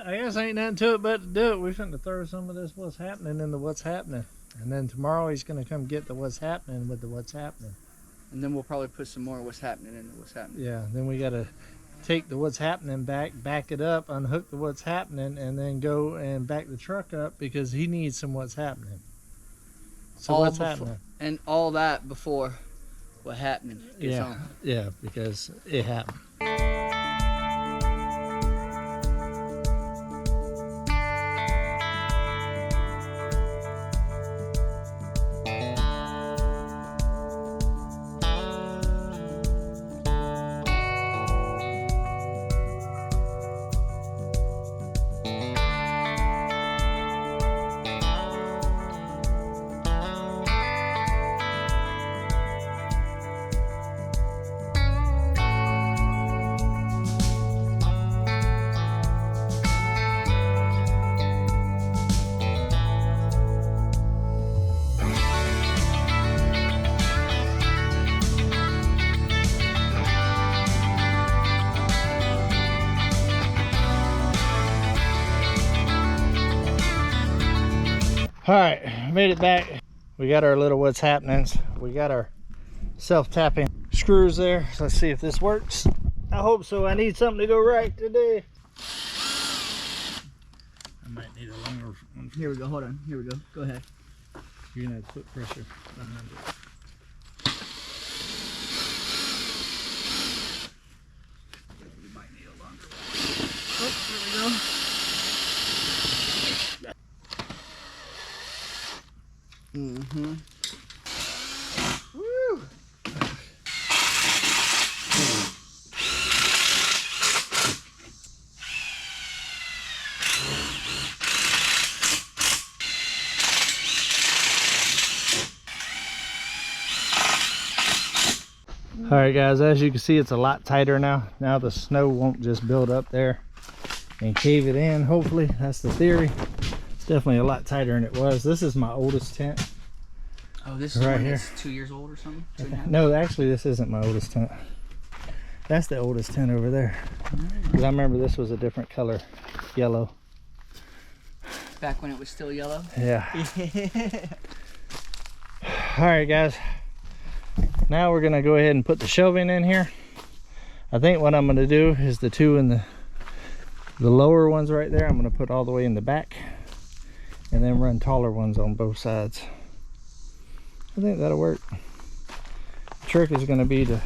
I guess ain't nothing to it but to do it. We finna throw some of this what's happening into what's happening. And then tomorrow he's gonna come get the what's happening with the what's happening. And then we'll probably put some more what's happening into what's happening. Yeah, then we gotta take the what's happening back it up, unhook the what's happening, and then go and back the truck up because he needs some what's happening. So all what's before, happening? And all that before what happening gets on. Yeah, because it happened. All right, made it back. We got our little what's happenings. We got our self-tapping screws there. So let's see if this works. I hope so. I need something to go right today. I might need a longer one. Here we go, hold on. Here we go. Go ahead. You're gonna have to put pressure behind it. You might need a longer one. Oh, there we go. Mm-hmm. Woo! All right, guys, as you can see, it's a lot tighter now. Now the snow won't just build up there and cave it in. Hopefully, that's the theory. It's definitely a lot tighter than it was. This is my oldest tent. Oh, this is right one here. that's 2 years old or something? No, actually, this isn't my oldest tent. That's the oldest tent over there. Because I remember this was a different color, yellow. Back when it was still yellow? Yeah. All right, guys. Now we're gonna go ahead and put the shelving in here. I think what I'm gonna do is the two in the lower ones right there, I'm gonna put all the way in the back and then run taller ones on both sides. I think that'll work. The trick is gonna be to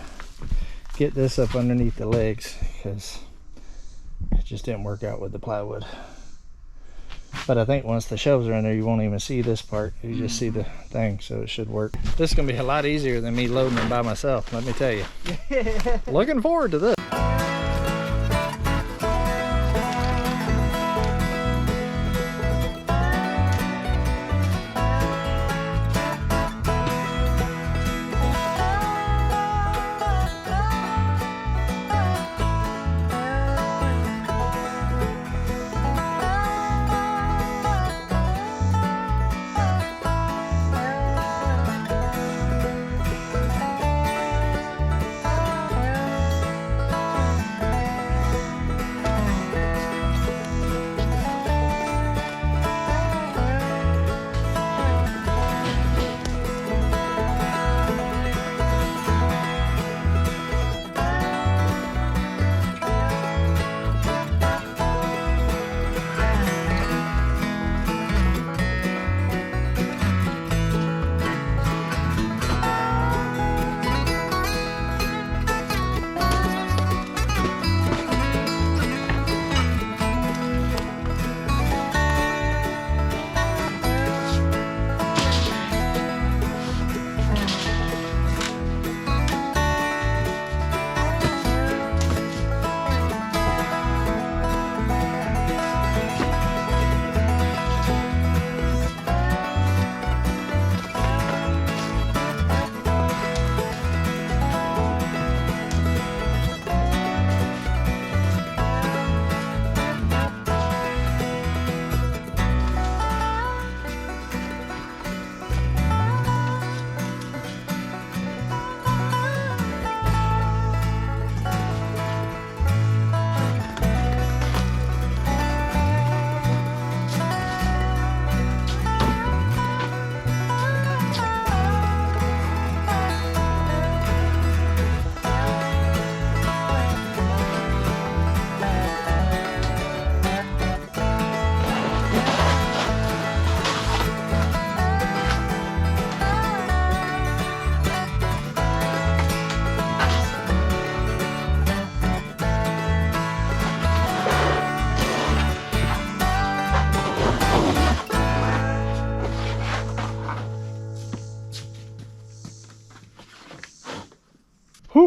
get this up underneath the legs because it just didn't work out with the plywood. But I think once the shelves are in there, you won't even see this part. You just see the thing, so it should work. This is gonna be a lot easier than me loading them by myself, let me tell you. Looking forward to this.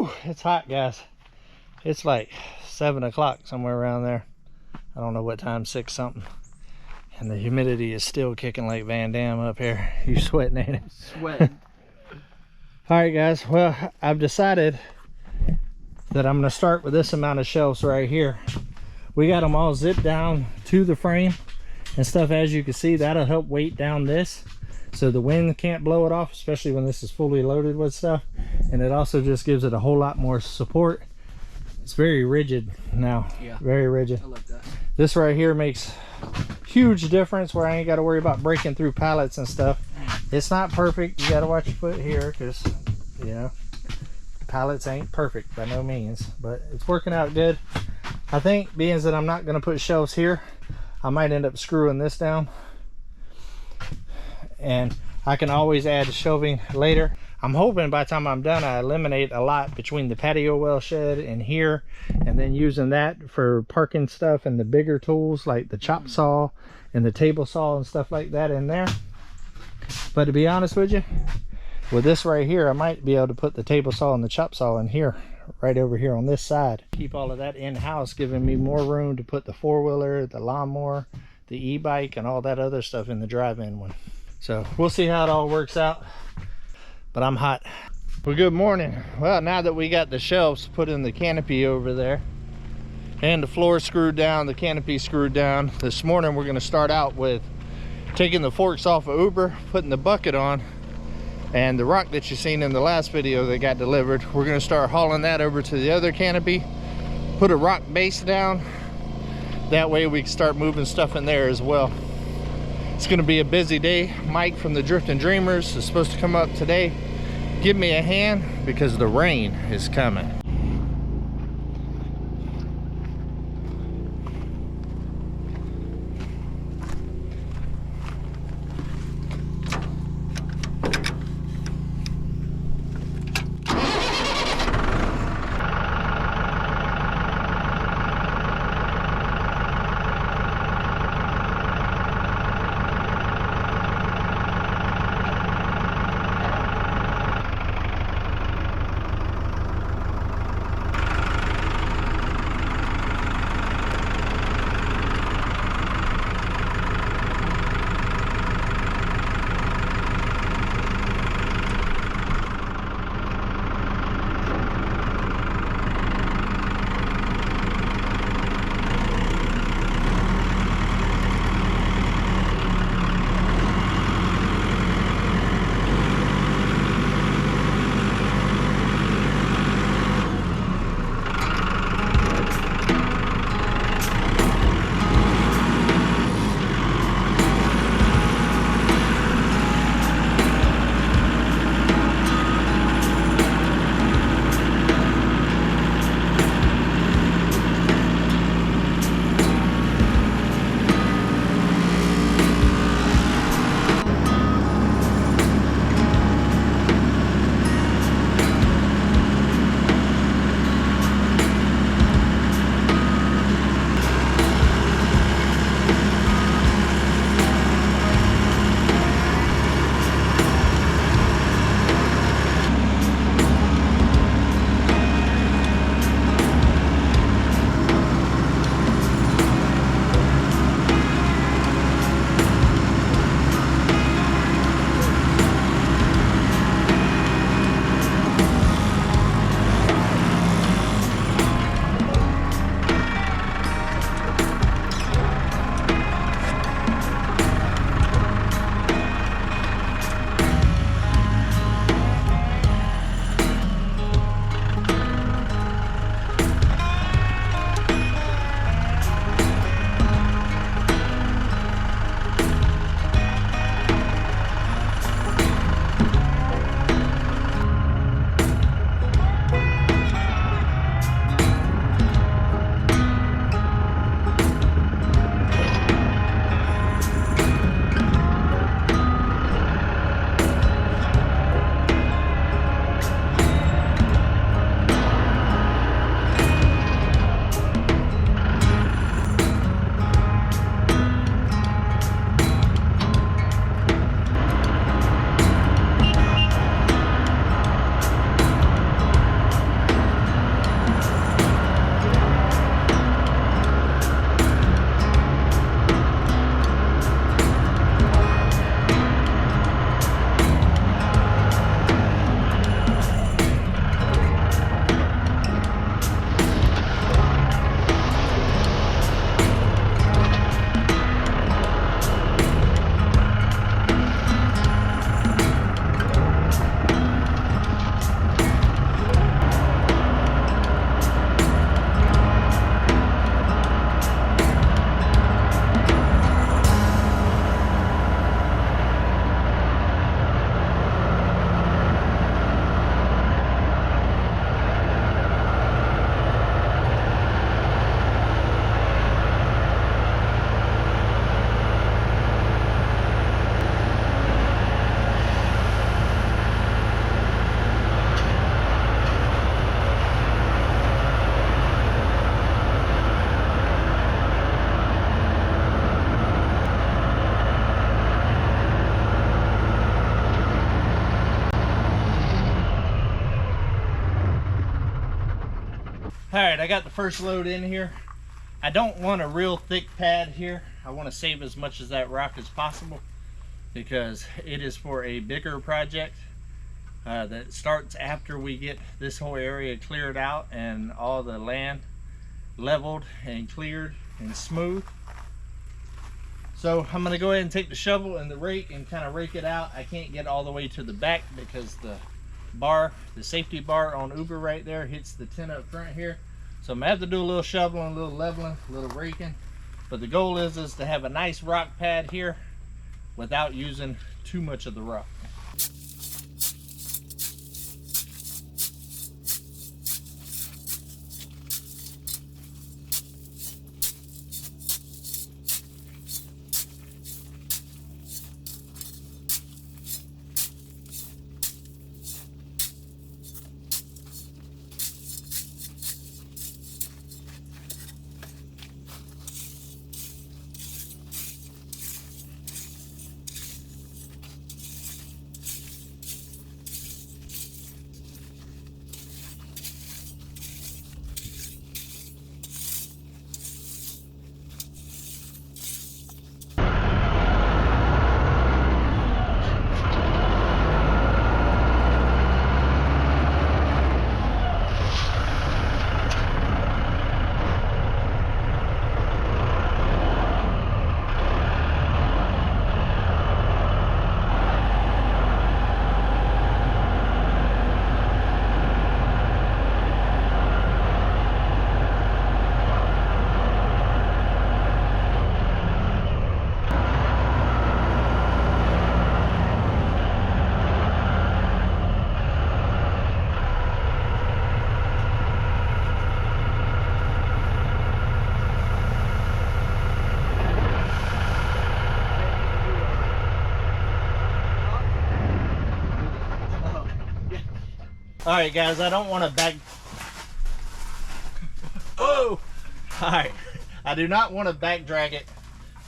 Whew, it's hot, guys. It's like 7 o'clock, somewhere around there. I don't know what time, 6 something. And the humidity is still kicking like Van Damme up here. You sweating, ain't it? Sweating. All right, guys. Well, I've decided that I'm gonna start with this amount of shelves right here. We got them all zipped down to the frame and stuff. As you can see, that'll help weight down this so the wind can't blow it off, especially when this is fully loaded with stuff. And it also just gives it a whole lot more support. It's very rigid now. Yeah, very rigid. I like that. This right here makes huge difference where I ain't got to worry about breaking through pallets and stuff. It's not perfect. You got to watch your foot here, because you know, pallets ain't perfect by no means, but it's working out good. I think, being that I'm not going to put shelves here, I might end up screwing this down, and I can always add shelving later. I'm hoping by the time I'm done, I eliminate a lot between the patio well shed and here, and then using that for parking stuff and the bigger tools like the chop saw and the table saw and stuff like that in there. But to be honest with you, with this right here, I might be able to put the table saw and the chop saw in here, right over here on this side. Keep all of that in-house, giving me more room to put the four-wheeler, the lawnmower, the e-bike, and all that other stuff in the drive-in one. So we'll see how it all works out. But I'm hot. Well, good morning. Well, now that we got the shelves put in the canopy over there and the floor screwed down, the canopy screwed down, this morning we're going to start out with taking the forks off of Uber, putting the bucket on, and the rock that you seen in the last video that got delivered, we're going to start hauling that over to the other canopy, put a rock base down. That way we can start moving stuff in there as well. It's going to be a busy day. Mike from the Drifting Dreamers is supposed to come up today. Give me a hand because the rain is coming. All right, I got the first load in here. I don't want a real thick pad here. I want to save as much of that rock as possible because it is for a bigger project that starts after we get this whole area cleared out and all the land leveled and cleared and smooth. So I'm going to go ahead and take the shovel and the rake and kind of rake it out. I can't get all the way to the back because the bar, the safety bar on Uber right there hits the tin up front here. So I'm gonna have to do a little shoveling, a little leveling, a little raking. But the goal is to have a nice rock pad here without using too much of the rock. All right, guys, I don't want to back. Oh, all right. I do not want to back drag it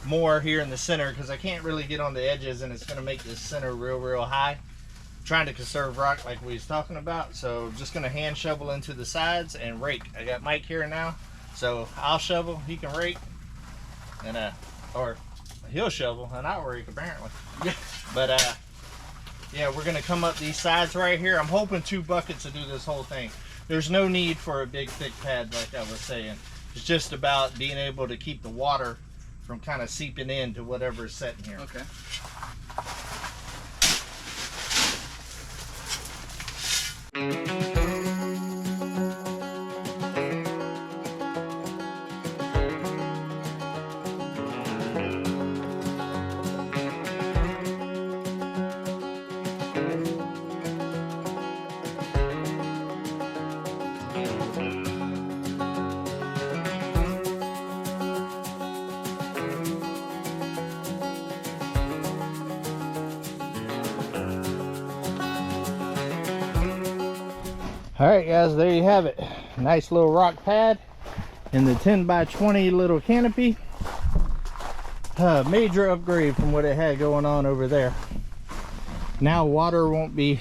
more here in the center because I can't really get on the edges and it's going to make this center real high. I'm trying to conserve rock like we was talking about, so just going to hand shovel into the sides and rake. I got Mike here now, so I'll shovel, he can rake, and or he'll shovel and I'll rake apparently. But yeah, we're gonna come up these sides right here. I'm hoping 2 buckets to do this whole thing. There's no need for a big thick pad like I was saying. It's just about being able to keep the water from kind of seeping into whatever's sitting here. Okay. All right, guys, there you have it. Nice little rock pad in the 10 by 20 little canopy. Major upgrade from what it had going on over there. Now water won't be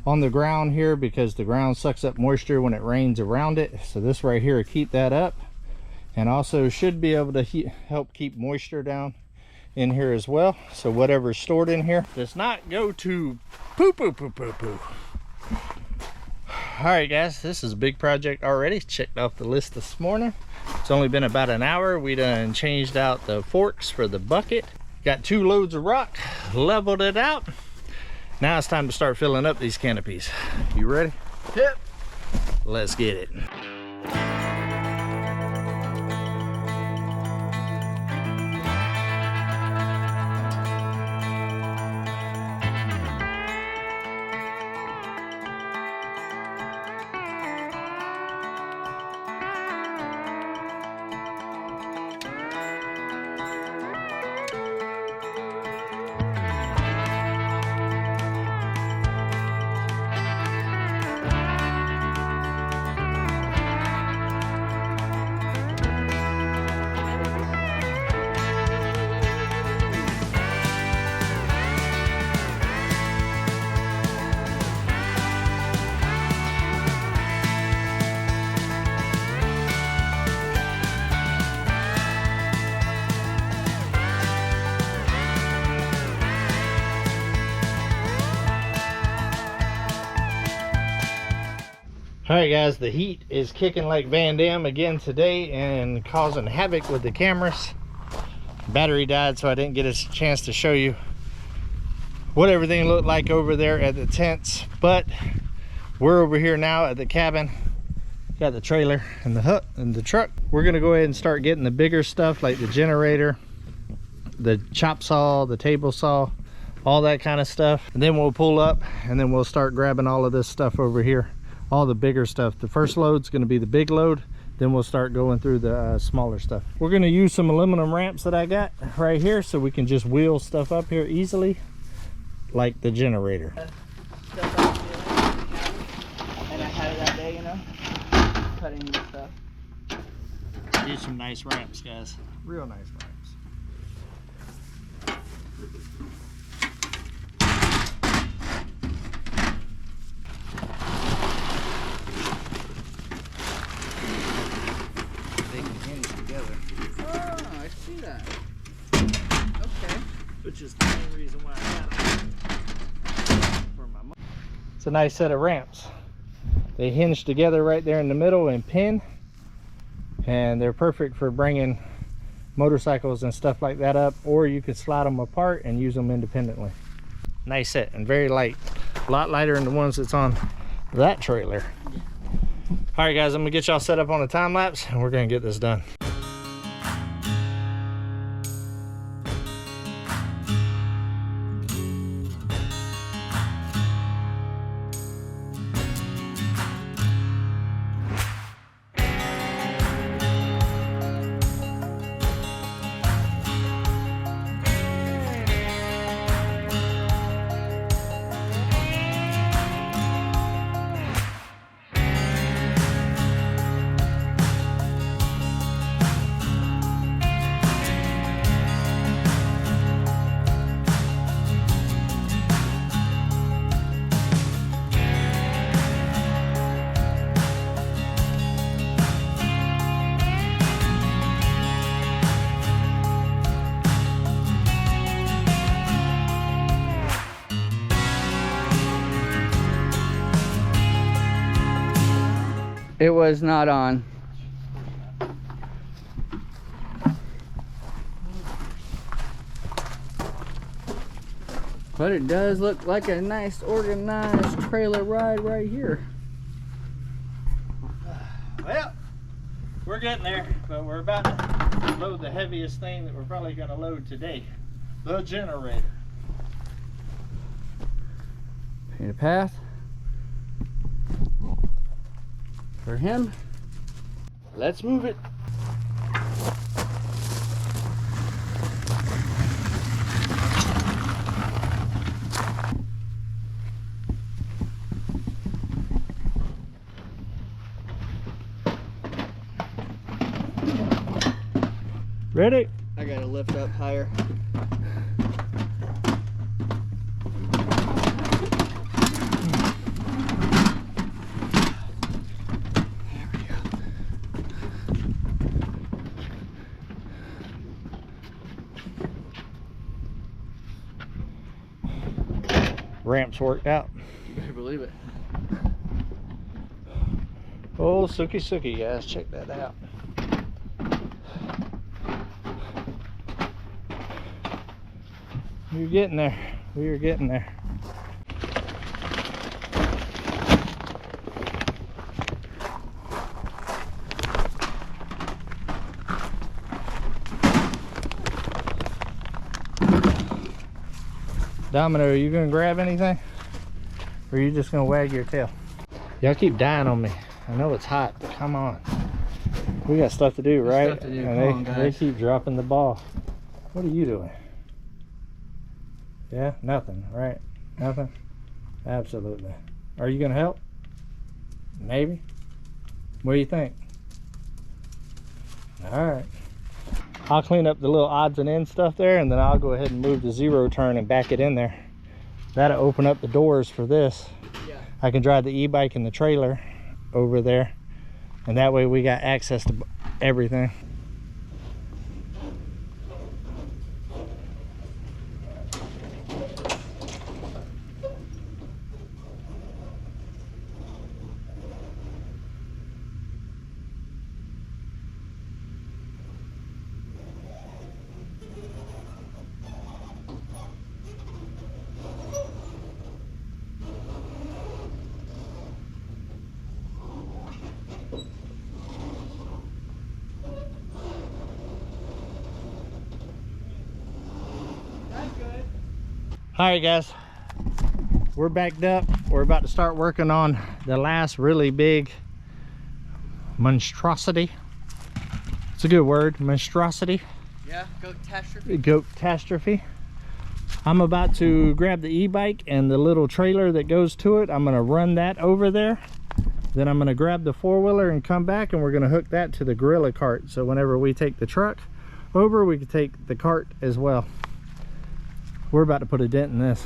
on the ground here because the ground sucks up moisture when it rains around it. So this right here will keep that up, and also should be able to help keep moisture down in here as well. So whatever's stored in here does not go to poo. All right, guys, this is a big project already. Checked off the list this morning. It's only been about an hour. We done changed out the forks for the bucket. Got 2 loads of rock, leveled it out. Now it's time to start filling up these canopies. You ready? Yep. Let's get it. All right, guys, the heat is kicking like Van Damme again today and causing havoc with the cameras. Battery died, so I didn't get a chance to show you what everything looked like over there at the tents, but we're over here now at the cabin. Got the trailer and the hut and the truck. We're gonna go ahead and start getting the bigger stuff like the generator, the chop saw, the table saw, all that kind of stuff, and then we'll pull up and then we'll start grabbing all of this stuff over here, all the bigger stuff. The first load's going to be the big load, then we'll start going through the smaller stuff. We're going to use some aluminum ramps that I got right here so we can just wheel stuff up here easily, like the generator. Stuff out the cabin. And I had it that day, you know, cutting the stuff. Use some nice ramps, guys. Real nice ramps. Oh, I see that. Okay. Which is the main reason why I got them for my mom. It's a nice set of ramps. They hinge together right there in the middle and pin, and they're perfect for bringing motorcycles and stuff like that up, or you could slide them apart and use them independently. Nice set and very light. A lot lighter than the ones that's on that trailer. All right, guys, I'm gonna get y'all set up on a time lapse and we're gonna get this done. It was not on. But it does look like a nice organized trailer ride right here. Well, we're getting there, but we're about to load the heaviest thing that we're probably going to load today, the generator. Paint a path for him. Let's move it. Ready? I gotta lift up higher. Ramps worked out. You better believe it. Oh, sookie, guys, check that out. You're getting there. We are getting there. Domino, are you gonna grab anything? Or are you just gonna wag your tail? Y'all keep dying on me. I know it's hot, but come on. We got stuff to do, right? Stuff to do. And Come on, they guys. keep dropping the ball. What are you doing? Yeah, nothing, right? Nothing? Absolutely. Are you gonna help? Maybe. What do you think? All right. I'll clean up the little odds and ends stuff there, and then I'll go ahead and move the zero turn and back it in there. That'll open up the doors for this. Yeah. I can drive the e-bike and the trailer over there, and that way we got access to everything. All right, guys, we're backed up. We're about to start working on the last really big monstrosity. It's a good word, monstrosity. Yeah, goat-tastrophe. Goat-tastrophe. I'm about to grab the e-bike and the little trailer that goes to it. I'm gonna run that over there. Then I'm gonna grab the four-wheeler and come back, and we're gonna hook that to the gorilla cart. So whenever we take the truck over, we can take the cart as well. We're about to put a dent in this.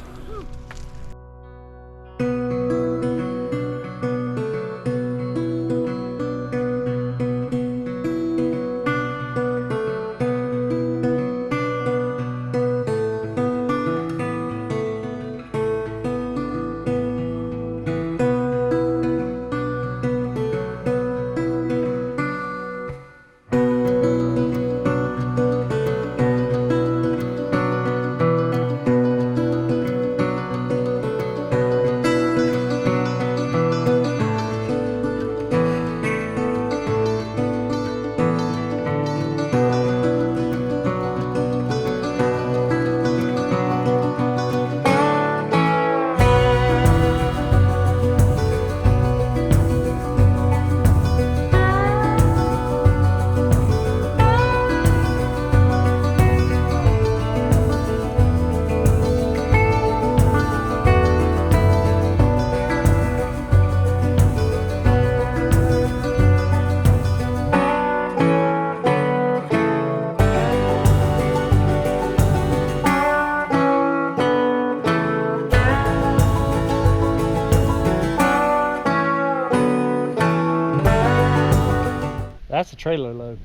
That's a trailer load.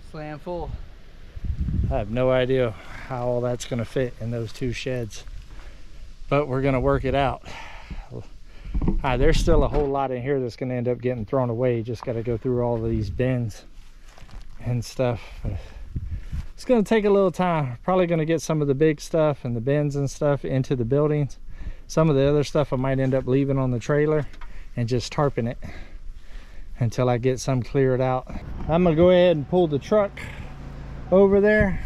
Slam full. I have no idea how all that's gonna fit in those two sheds, but we're gonna work it out. There's still a whole lot in here that's gonna end up getting thrown away. You just gotta go through all of these bins and stuff. But it's gonna take a little time. Probably gonna get some of the big stuff and the bins and stuff into the buildings. Some of the other stuff I might end up leaving on the trailer and just tarping it until I get some cleared out. I'm gonna go ahead and pull the truck over there.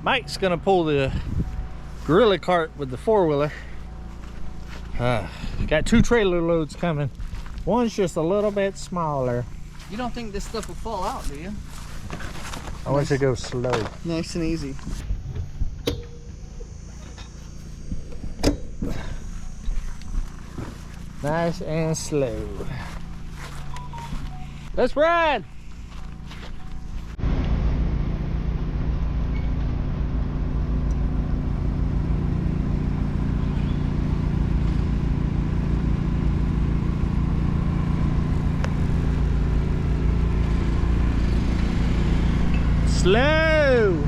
Mike's gonna pull the gorilla cart with the four-wheeler. Got two trailer loads coming. One's just a little bit smaller. You don't think this stuff will fall out, do you? I want you to go slow. Nice and easy. Nice and slow. Let's ride! Slow!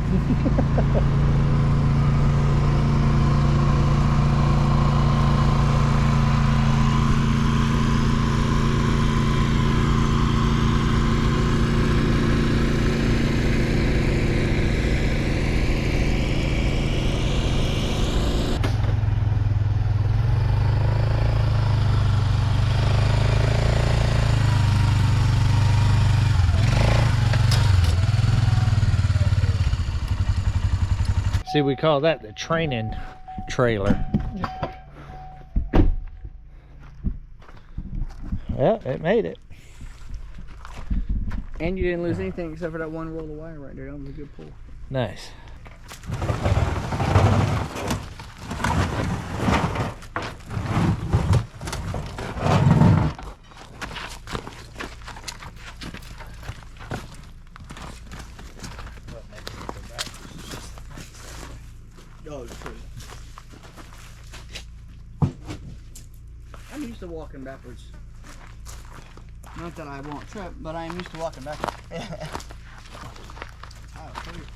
See, we call that the training trailer. Well, it made it. And you didn't lose anything except for that one roll of wire right there. That was a good pull. Nice. Oh, true. I'm used to walking backwards. Not that I won't trip, but I am used to walking backwards. Oh, sweet.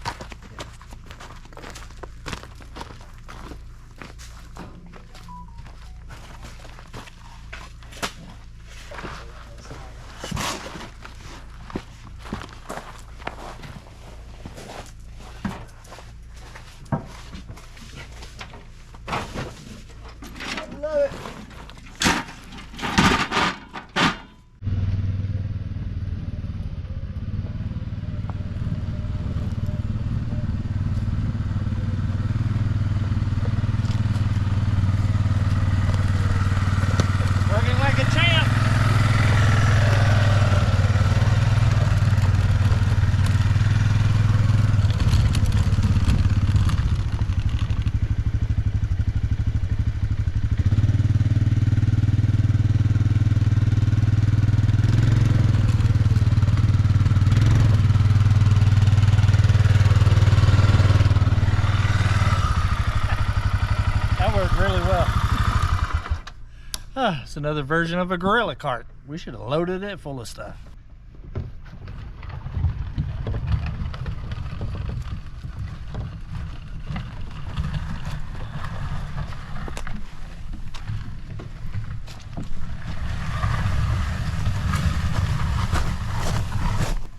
Ah, it's another version of a gorilla cart. We should have loaded it full of stuff.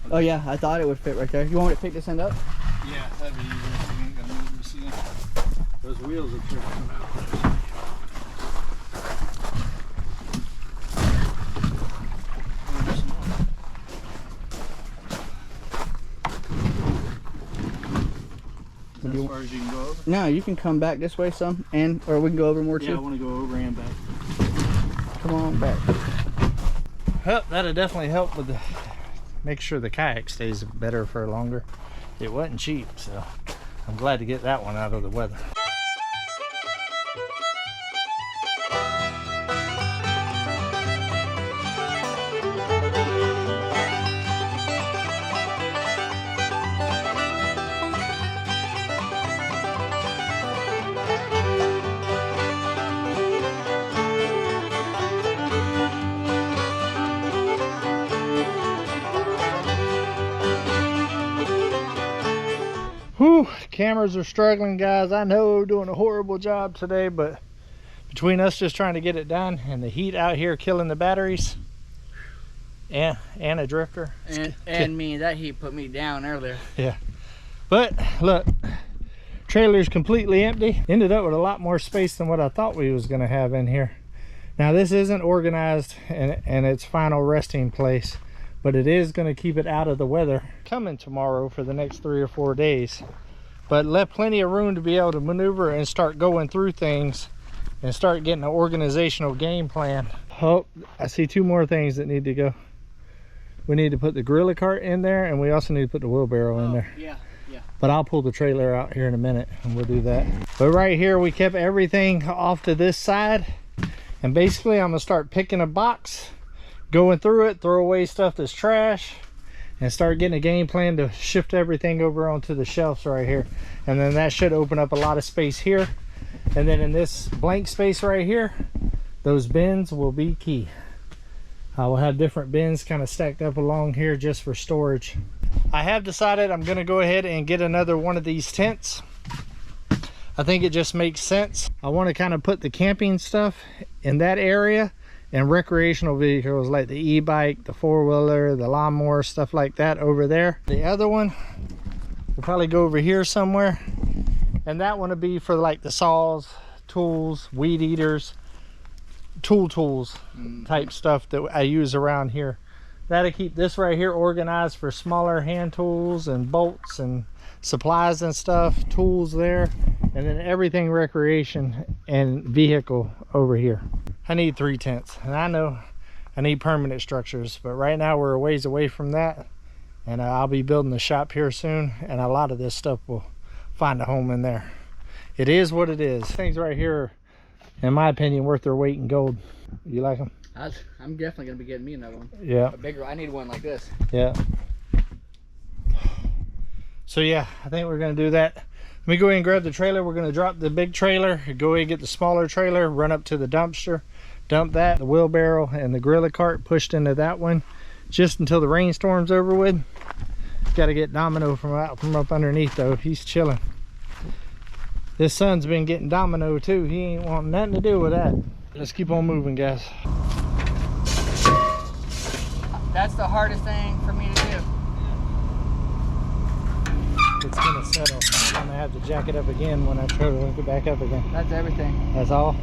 Oh yeah, I thought it would fit right there. You want me to pick this end up? Yeah, that'd be easier. You ain't gonna move this in. Those wheels will trip them out. As far as you can go over? No, you can come back this way some, or we can go over more too. Yeah, I want to go over and back. Come on back. Well, that'll definitely help with the, make sure the kayak stays better for longer. It wasn't cheap, so I'm glad to get that one out of the weather. Whew, cameras are struggling, guys. I know, doing a horrible job today, but between us just trying to get it done and the heat out here killing the batteries and a drifter. And me, that heat put me down earlier. Yeah. But look, trailer's completely empty. Ended up with a lot more space than what I thought we was gonna have in here. Now this isn't organized and its final resting place, but it is going to keep it out of the weather coming tomorrow for the next 3 or 4 days. But left plenty of room to be able to maneuver and start going through things and start getting an organizational game plan. Oh, I see 2 more things that need to go. We need to put the gorilla cart in there, and we also need to put the wheelbarrow in there. Yeah. But I'll pull the trailer out here in a minute and we'll do that. But right here, we kept everything off to this side. And basically, I'm gonna start picking a box, going through it, throw away stuff that's trash, and start getting a game plan to shift everything over onto the shelves right here. And then that should open up a lot of space here. And then in this blank space right here, those bins will be key. I will have different bins kind of stacked up along here just for storage. I have decided I'm going to go ahead and get another one of these tents. I think it just makes sense. I want to kind of put the camping stuff in that area, and recreational vehicles like the e-bike, the four-wheeler, the lawnmower, stuff like that over there. The other one will probably go over here somewhere, and that one will be for like the saws, tools, weed eaters, tools type stuff that I use around here. That'll keep this right here organized for smaller hand tools and bolts and supplies and stuff, tools there, and then everything recreation and vehicle over here. I need 3 tents, and I know I need permanent structures, but right now we're a ways away from that, and I'll be building the shop here soon, and a lot of this stuff will find a home in there. It is what it is. Things right here are, in my opinion, worth their weight in gold. You like them? I'm definitely gonna be getting me another one. Yeah. A bigger. I need one like this. Yeah. So yeah, I think we're gonna do that. Let me go ahead and grab the trailer. We're gonna drop the big trailer, go ahead and get the smaller trailer, run up to the dumpster, dump that, the wheelbarrow and the gorilla cart pushed into that one, just until the rainstorm's over with. Got to get Domino from up underneath though. He's chilling. This son's been getting Domino too. He ain't wanting nothing to do with that. Let's keep on moving, guys. That's the hardest thing for me to do. It's gonna settle. I'm gonna have to jack it up again when I try to hook it back up again. That's everything. That's all.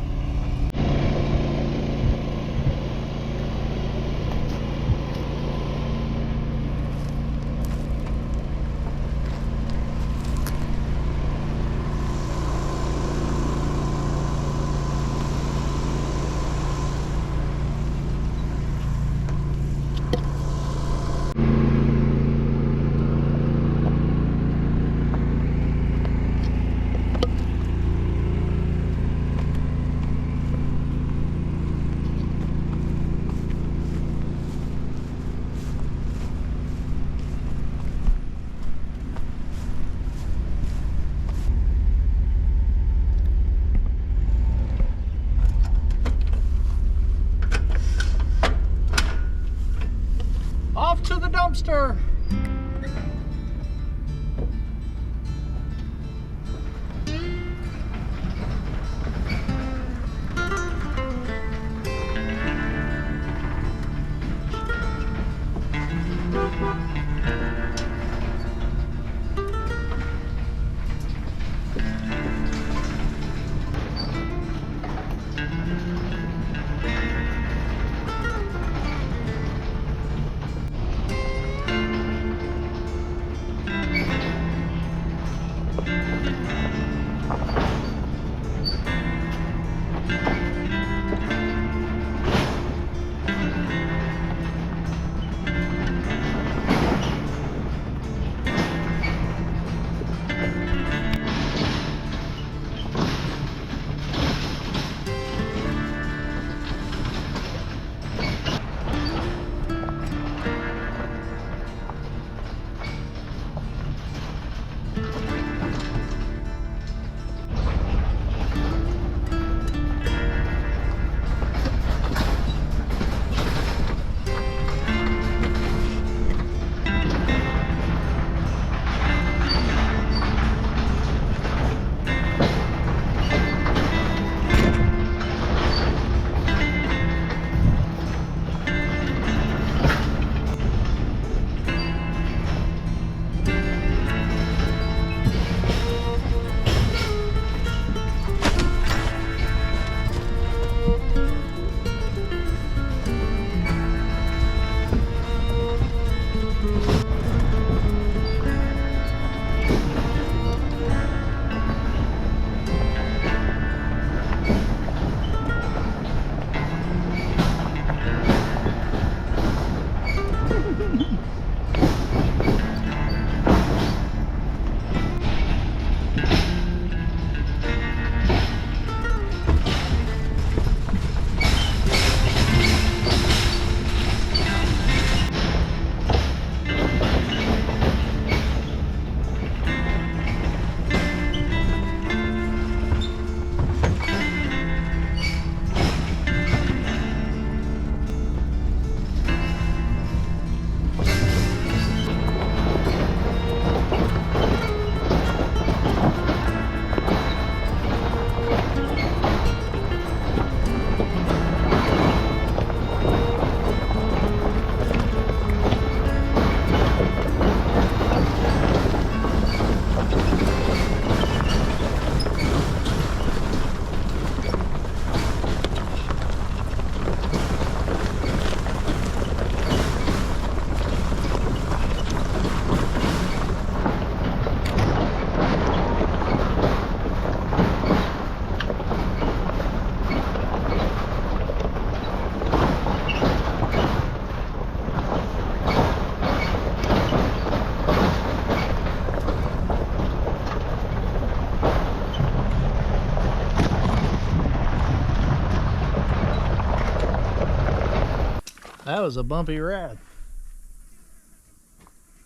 That was a bumpy ride.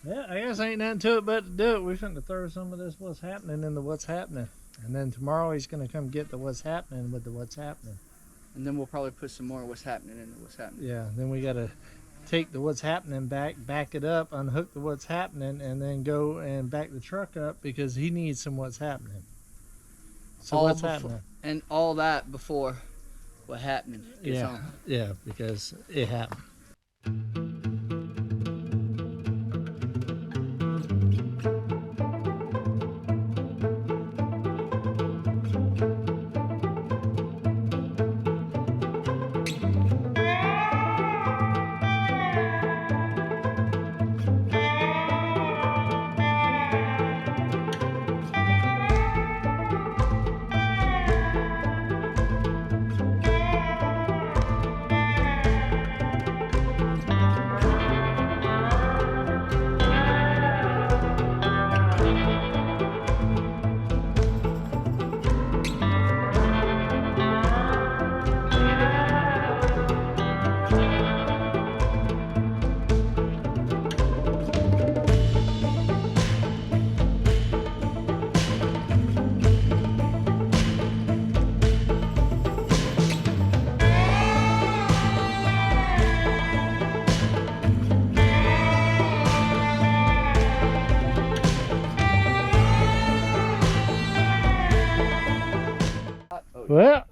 Yeah, I guess ain't nothing to it but to do it. We're finna throw some of this what's happening into what's happening. And then tomorrow he's gonna come get the what's happening with the what's happening. And then we'll probably put some more what's happening into what's happening. Yeah, then we gotta take the what's happening back it up, unhook the what's happening, and then go and back the truck up because he needs some what's happening. So what's happening? And all that before what happening gets on. Yeah, because it happened. Well,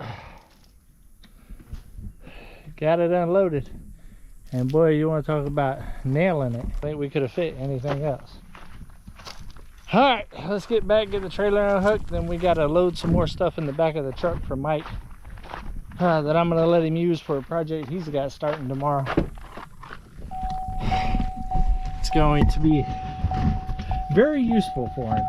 got it unloaded, and boy, you want to talk about nailing it. I think we could have fit anything else. All right, let's get back, get the trailer unhooked, then we got to load some more stuff in the back of the truck for Mike that I'm going to let him use for a project he's got starting tomorrow. It's going to be very useful for him.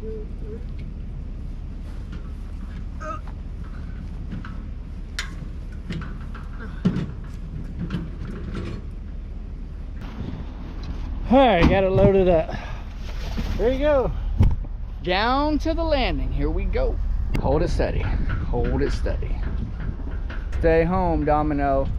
All right, got it loaded up. There you go. Down to the landing. Here we go. Hold it steady. Hold it steady. Stay home, Domino.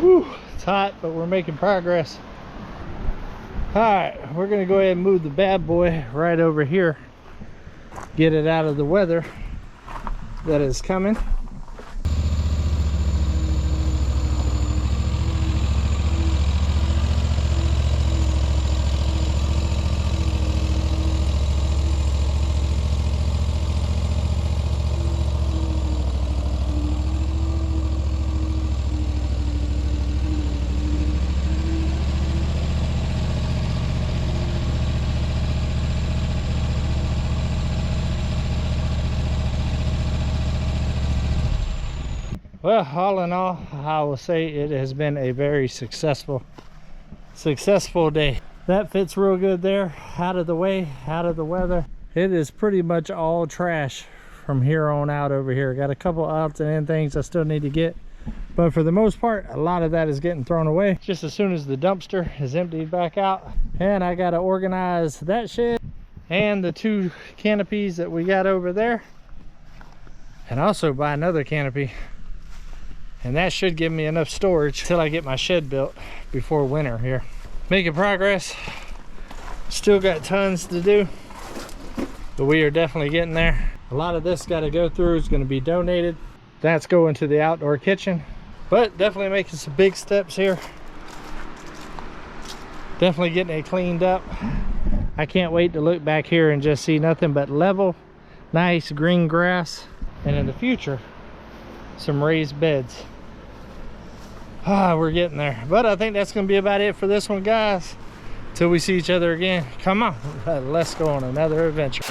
Whew, it's hot, but we're making progress. All right, we're gonna go ahead and move the bad boy right over here. Get it out of the weather that is coming. Well, all in all, I will say it has been a very successful day. That fits real good there, out of the way, out of the weather. It is pretty much all trash from here on out over here. Got a couple outs and in things I still need to get, but for the most part, a lot of that is getting thrown away just as soon as the dumpster is emptied back out. And I got to organize that shed and the 2 canopies that we got over there, and also buy another canopy. And that should give me enough storage till I get my shed built before winter here. Making progress. Still got tons to do, but we are definitely getting there. A lot of this got to go through. It's going to be donated. That's going to the outdoor kitchen, but definitely making some big steps here. Definitely getting it cleaned up. I can't wait to look back here and just see nothing but level, nice green grass, and in the future, some raised beds. We're getting there, but I think that's gonna be about it for this one, guys. Till we see each other again. Come on, let's go on another adventure.